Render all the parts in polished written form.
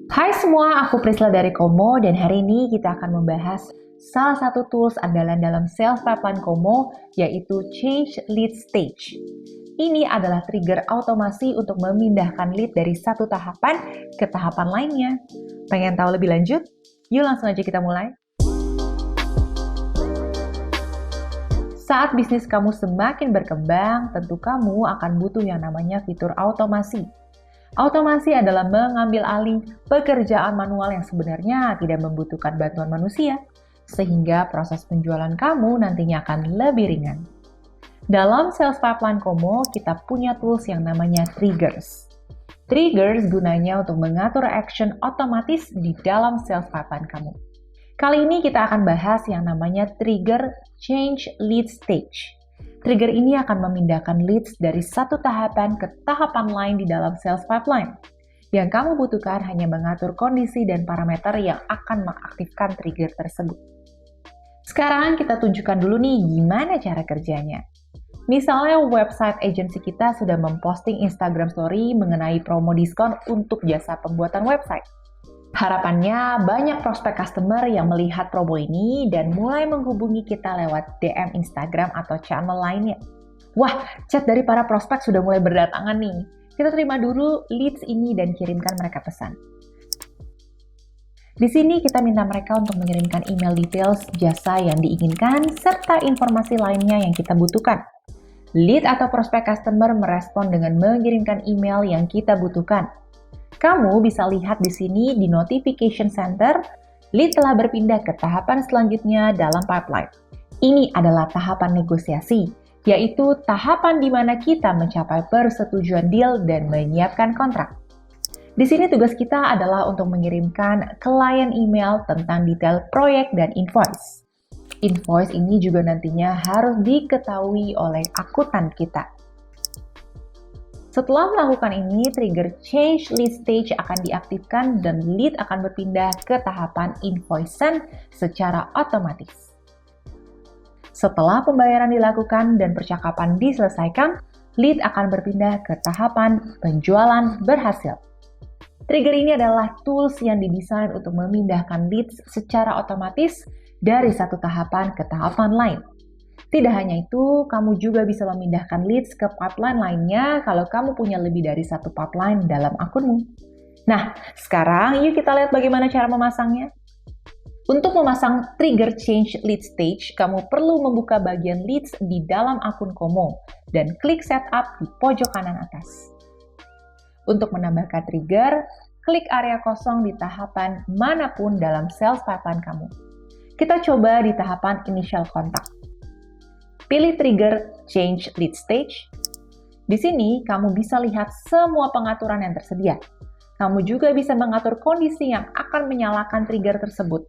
Hai semua, aku Prisla dari Komo dan hari ini kita akan membahas salah satu tools andalan dalam sales pipeline Komo yaitu Change Lead Stage. Ini adalah trigger automasi untuk memindahkan lead dari satu tahapan ke tahapan lainnya. Pengen tahu lebih lanjut? Yuk langsung aja kita mulai. Saat bisnis kamu semakin berkembang, tentu kamu akan butuh yang namanya fitur automasi. Otomasi adalah mengambil alih pekerjaan manual yang sebenarnya tidak membutuhkan bantuan manusia, sehingga proses penjualan kamu nantinya akan lebih ringan. Dalam sales pipeline Komo, kita punya tools yang namanya triggers. Triggers gunanya untuk mengatur action otomatis di dalam sales pipeline kamu. Kali ini kita akan bahas yang namanya trigger change lead stage. Trigger ini akan memindahkan leads dari satu tahapan ke tahapan lain di dalam sales pipeline. Yang kamu butuhkan hanya mengatur kondisi dan parameter yang akan mengaktifkan trigger tersebut. Sekarang kita tunjukkan dulu nih gimana cara kerjanya. Misalnya website agensi kita sudah memposting Instagram Story mengenai promo diskon untuk jasa pembuatan website. Harapannya banyak prospek customer yang melihat promo ini dan mulai menghubungi kita lewat DM Instagram atau channel lainnya. Wah, chat dari para prospek sudah mulai berdatangan nih. Kita terima dulu leads ini dan kirimkan mereka pesan. Di sini kita minta mereka untuk mengirimkan email details jasa yang diinginkan serta informasi lainnya yang kita butuhkan. Lead atau prospek customer merespon dengan mengirimkan email yang kita butuhkan. Kamu bisa lihat di sini di Notification Center, lead telah berpindah ke tahapan selanjutnya dalam pipeline. Ini adalah tahapan negosiasi, yaitu tahapan di mana kita mencapai persetujuan deal dan menyiapkan kontrak. Di sini tugas kita adalah untuk mengirimkan klien email tentang detail proyek dan invoice. Invoice ini juga nantinya harus diketahui oleh akuntan kita. Setelah melakukan ini, trigger change lead stage akan diaktifkan dan lead akan berpindah ke tahapan invoice-an secara otomatis. Setelah pembayaran dilakukan dan percakapan diselesaikan, lead akan berpindah ke tahapan penjualan berhasil. Trigger ini adalah tools yang didesain untuk memindahkan leads secara otomatis dari satu tahapan ke tahapan lain. Tidak hanya itu, kamu juga bisa memindahkan leads ke pipeline lainnya kalau kamu punya lebih dari satu pipeline dalam akunmu. Nah, sekarang yuk kita lihat bagaimana cara memasangnya. Untuk memasang trigger change lead stage, kamu perlu membuka bagian leads di dalam akun Komo dan klik setup di pojok kanan atas. Untuk menambahkan trigger, klik area kosong di tahapan manapun dalam sales pipeline kamu. Kita coba di tahapan initial contact. Pilih trigger change lead stage. Di sini, kamu bisa lihat semua pengaturan yang tersedia. Kamu juga bisa mengatur kondisi yang akan menyalakan trigger tersebut.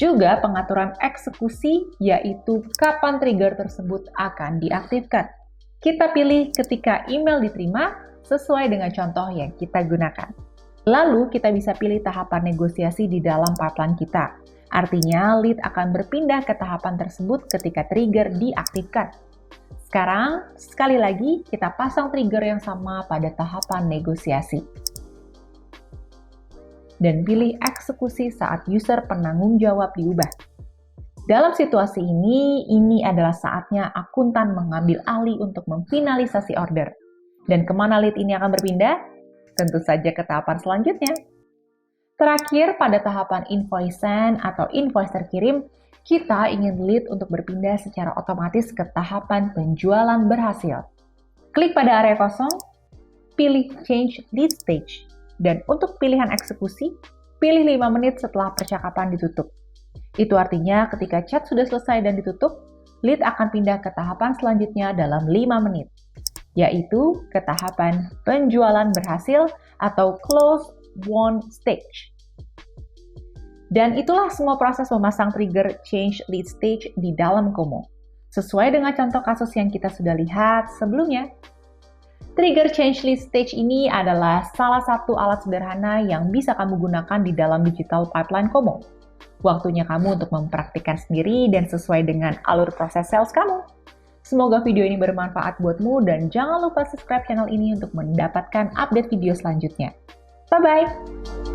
Juga pengaturan eksekusi, yaitu kapan trigger tersebut akan diaktifkan. Kita pilih ketika email diterima sesuai dengan contoh yang kita gunakan. Lalu, kita bisa pilih tahapan negosiasi di dalam pipeline kita. Artinya, lead akan berpindah ke tahapan tersebut ketika trigger diaktifkan. Sekarang, sekali lagi, kita pasang trigger yang sama pada tahapan negosiasi. Dan pilih eksekusi saat user penanggung jawab diubah. Dalam situasi ini adalah saatnya akuntan mengambil alih untuk memfinalisasi order. Dan kemana lead ini akan berpindah? Tentu saja ke tahapan selanjutnya. Terakhir, pada tahapan invoice send atau invoice terkirim, kita ingin lead untuk berpindah secara otomatis ke tahapan penjualan berhasil. Klik pada area kosong, pilih Change Lead Stage, dan untuk pilihan eksekusi, pilih 5 menit setelah percakapan ditutup. Itu artinya ketika chat sudah selesai dan ditutup, lead akan pindah ke tahapan selanjutnya dalam 5 menit, yaitu ke tahapan penjualan berhasil atau Close Won stage. Dan itulah semua proses memasang trigger change lead stage di dalam Komo. Sesuai dengan contoh kasus yang kita sudah lihat sebelumnya. Trigger change lead stage ini adalah salah satu alat sederhana yang bisa kamu gunakan di dalam digital pipeline Komo. Waktunya kamu untuk mempraktikkan sendiri dan sesuai dengan alur proses sales kamu. Semoga video ini bermanfaat buatmu dan jangan lupa subscribe channel ini untuk mendapatkan update video selanjutnya. Bye-bye!